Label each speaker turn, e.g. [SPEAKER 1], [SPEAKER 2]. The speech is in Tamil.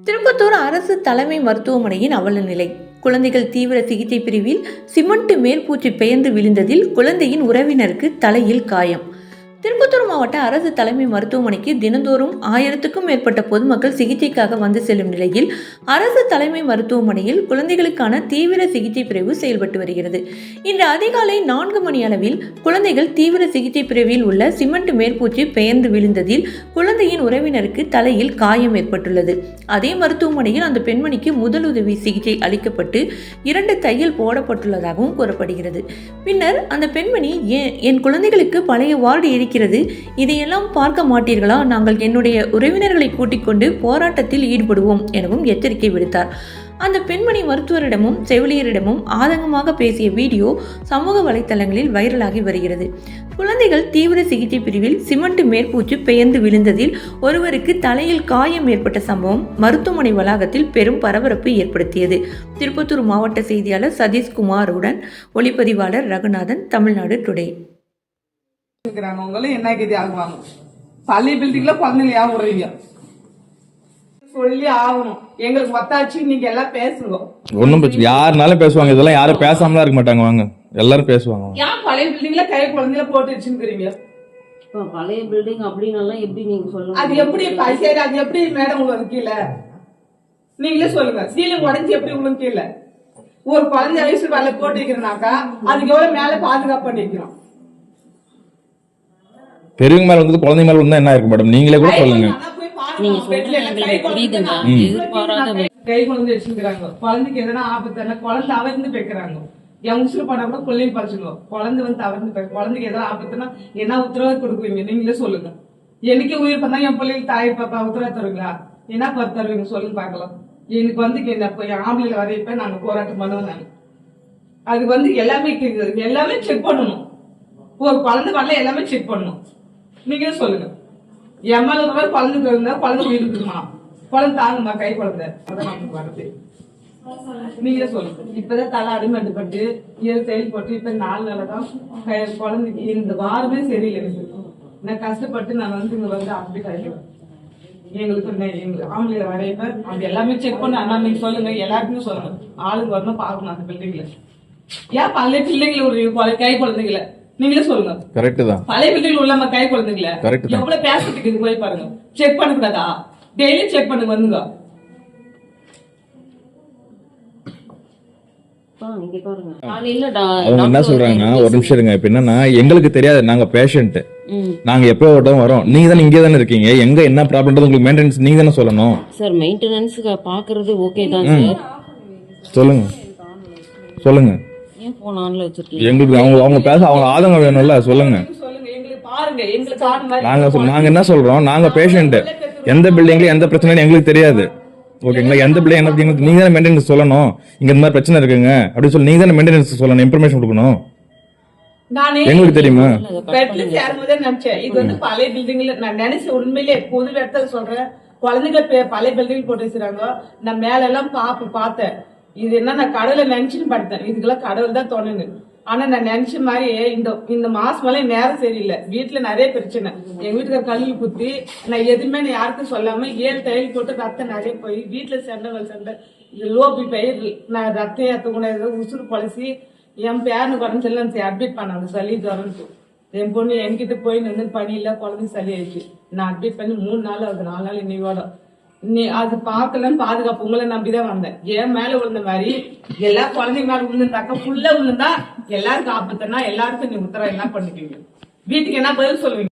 [SPEAKER 1] திருப்பத்தூர் அரசு தலைமை மருத்துவமனையின் அவல நிலை. குழந்தைகள் தீவிர சிகிச்சை பிரிவில் சிமெண்ட் மேல்பூச்சு பெயர்ந்து விழுந்ததில் குழந்தையின் உறவினருக்கு தலையில் காயம். திருப்பத்தூர் மாவட்ட அரசு தலைமை மருத்துவமனைக்கு தினந்தோறும் 1000க்கும் மேற்பட்ட பொதுமக்கள் சிகிச்சைக்காக வந்து செல்லும் நிலையில் அரசு தலைமை மருத்துவமனையில் குழந்தைகளுக்கான தீவிர சிகிச்சை பிரிவு செயல்பட்டு வருகிறது. இன்று அதிகாலை 4 மணி அளவில் குழந்தைகள் தீவிர சிகிச்சை பிரிவில் உள்ள சிமெண்ட் மேற்பூச்சு பெயர்ந்து விழுந்ததில் குழந்தையின் உறவினருக்கு தலையில் காயம் ஏற்பட்டுள்ளது. அதே மருத்துவமனையில் அந்த பெண்மணிக்கு முதலுதவி சிகிச்சை அளிக்கப்பட்டு 2 தையல் போடப்பட்டுள்ளதாகவும் கூறப்படுகிறது. பின்னர் அந்த பெண்மணி, என் குழந்தைகளுக்கு பழைய வார்டு இருக்கிறது, இதையெல்லாம் பார்க்க மாட்டீர்களா? நாங்கள் என்னுடைய உறவினர்களை கூட்டிக் கொண்டு போராட்டத்தில் ஈடுபடுவோம் எனவும் எச்சரிக்கை விடுத்தார். அந்த பெண்மணி மருத்துவரிடமும் செவிலியரிடமும் ஆதங்கமாக பேசிய வீடியோ சமூக வலைத்தளங்களில் வைரலாகி வருகிறது. குழந்தைகள் தீவிர சிகிச்சை பிரிவில் சிமெண்ட் மேற்பூச்சு பெயர்ந்து விழுந்ததில் ஒருவருக்கு தலையில் காயம் ஏற்பட்ட சம்பவம் மருத்துவமனை வளாகத்தில் பெரும் பரபரப்பு ஏற்படுத்தியது. திருப்பத்தூர் மாவட்ட செய்தியாளர் சதீஷ்குமாருடன் ஒளிப்பதிவாளர் ரகுநாதன், தமிழ்நாடு டுடே.
[SPEAKER 2] என்ன கதி ஆகுவாங்க? பள்ளி பில்டிங்ல குழந்தைங்க விடுறீங்க, சொல்லி ஆகணும். எங்களுக்கு ஒத்தாச்சு, நீங்க எல்லாம் பேசுங்க.
[SPEAKER 3] ஒன்னும் யாருனாலும் பேசுவாங்க, இதெல்லாம் யாரும் பேசாமலாம் இருக்க மாட்டாங்க. வாங்க, எல்லாரும் பேசுவாங்க.
[SPEAKER 2] ஏன் பழைய பில்டிங்ல கை குழந்தைல போட்டு வச்சுக்கிறீங்க?
[SPEAKER 4] பழைய பில்டிங் அப்படின்னு எப்படி நீங்க சொல்லுங்க?
[SPEAKER 2] அது எப்படி சரி, அது எப்படி மேடம் உங்களுக்கு கீழே? நீங்களே சொல்லுங்க. சீலிங் உடஞ்சி எப்படி உங்களுக்கு கீழே ஒரு குழந்தை வயசு வேலை போட்டு வைக்கிறனாக்கா அதுக்கு எவ்வளவு மேல பாதுகாப்பு பண்ணி வைக்கிறோம்?
[SPEAKER 3] பெரியவங்க மேல வந்து குழந்தை மேல வந்து என்ன இருக்கு மேடம்? நீங்களே கூட சொல்லுங்க.
[SPEAKER 2] கை குழந்தை வச்சுக்கிறாங்க, குழந்தைக்கு எதனா ஆபத்து, குழந்தை தவறுந்து பேக்குறாங்க. என் உசுறு பண்ணா கூட கொள்ளையும் பறிச்சுக்கோ. குழந்தை வந்து தவறுந்து பேக்க, குழந்தைக்கு எதனா ஆபத்துனா என்ன உத்தரவாதம் கொடுக்குவீங்க? நீங்களே சொல்லுங்க. எனக்கு உயிர் பண்ணா என் பிள்ளைக்கு தாய் பாப்பா உத்தரவாதம் தருவீங்களா? என்ன பத்து தருவீங்க சொல்லுங்க பாக்கலாம். எனக்கு வந்து என் ஆம்பளைல வரையப்ப நாங்க போராட்டம் பண்ணுவோம். நாங்க அது வந்து எல்லாமே செக் பண்ணணும். ஒரு குழந்தை வரல எல்லாமே செக் பண்ணணும். நீங்களே சொல்லுங்க. எம்எல்ஏ குழந்தைக்கு இருந்தா குழந்தை உயிருக்குமா? குழந்தை தாங்குமா? கை குழந்தை வரது நீங்களே சொல்லுங்க. இப்பதான் தலை அடிமட்டுப்பட்டு 7 தையல் போட்டு இப்ப 4 நாளதான் குழந்தைக்கு இந்த வாரமே சரியில்லை. எனக்கு நான் கஷ்டப்பட்டு நான் வந்து இங்க வந்து அப்படி கிடைக்கிறேன். எங்களுக்கு ஆம்பளைல வரையப்ப அது எல்லாமே செக் பண்ண. அண்ணா நீங்க சொல்லுங்க, எல்லாருக்குமே சொல்லுங்க. ஆளுங்க வரணும் பார்க்கணும் அந்த பில்டிங்ல. ஏன் பழைய பிள்ளைங்கள ஒரு கை குழந்தைங்கள நீங்களே சொல்லுங்க.
[SPEAKER 3] கரெக்ட் தான்.
[SPEAKER 2] பழைய பில்டிங்ல உள்ள கை குழந்தைங்கள எவ்வளவு பேசிட்டு போய் பாருங்க. செக் பண்ண கூடாதா? டெய்லி செக் பண்ணுங்க. வந்துங்க
[SPEAKER 3] அவங்க என்ன சொல்றாங்கன்னா, ஒரு நிமிஷம் இருங்க. இப்ப என்னன்னா, எங்களுக்கு தெரியாது, நாங்க பேஷண்ட், நாங்க எப்போ வரோம். நீங்க தானே இங்கே தானே இருக்கீங்க. எங்க என்ன ப்ராப்ளம் உங்களுக்கு மெயின்டெனன்ஸ் நீங்க தானே சொல்லணும்.
[SPEAKER 4] சார் மெயின்டெனன்ஸ் பாக்குறது ஓகே தான் சார்.
[SPEAKER 3] சொல்லுங்க சொல்லுங்க.
[SPEAKER 4] ஏன் போன் ஆன்ல வச்சிருக்கீங்க?
[SPEAKER 3] எங்களுக்கு அவங்க பேச அவங்க ஆதங்கம் வேணும்ல. சொல்லுங்க. நாங்க என்ன சொல்றோம், நாங்க பேஷண்ட், எந்த பில்டிங்ல எந்த பிரச்சனையும் எங்களுக்கு தெரியாது. ஓகேங்களா? எந்த பில்டிங் என்ன நீங்க தானே மெயின்டெனன்ஸ் சொல்லணும். இங்க இந்த மாதிரி பிரச்சனை இருக்குங்க அப்படின்னு சொல்லி நீங்க தானே மெயின்டெனன்ஸ் சொல்லணும், இன்ஃபர்மேஷன் கொடுக்கணும். எங்களுக்கு தெரியுமா?
[SPEAKER 2] நினைச்சேன் இது வந்து பழைய பில்டிங்ல நான் நினைச்சேன். உண்மையிலே பொது இடத்துல சொல்றேன், குழந்தைங்க பழைய பில்டிங் போட்டு வச்சுறாங்க. நான் மேல எல்லாம் பார்த்தேன். இது என்ன நான் கடவுளை நினைச்சுன்னு படுத்தேன். இதுக்கெல்லாம் கடவுள் தான் தோணுங்க. ஆனா நான் நினைச்ச மாதிரி இந்த மாசம் மேல நேரம் சரியில்லை. வீட்டுல நிறைய பிரச்சனை. எங்க வீட்டுக்கார கல்வி குத்தி நான் எதுவுமே யாருக்கும் சொல்லாம 7 தையல் போட்டு ரத்தம் நிறைய போய் வீட்டுல சண்டை லோபி பயிர் நான் ரத்தம் ஏத்தக்கூடாது. உசுறு பழசி என் பேரனு குறைஞ்சு சொல்லி அட்மிட் பண்ணாங்க. சளி ஜுரம்ட்டு என் பொண்ணு என்கிட்ட போய் நின்று பணி இல்ல, குழந்தை சளி ஆயிடுச்சு. நான் அட்மிட் பண்ணி 3 நாள் ஆகுது. 4 நாள் இன்னையோட அது பாக்கலன்னு பாதுகாப்பு உங்களை நம்பிதான் வந்தேன். ஏன் மேல விழுந்த மாதிரி எல்லா குழந்தைங்க மேல விழுந்தாக்கா ஃபுல்லா விழுந்தா எல்லாருக்கும் ஆபத்துனா எல்லாருக்கும் நீ உத்தரவு என்ன பண்ணிக்குவீங்க? வீட்டுக்கு என்ன பதில் சொல்லுவீங்க?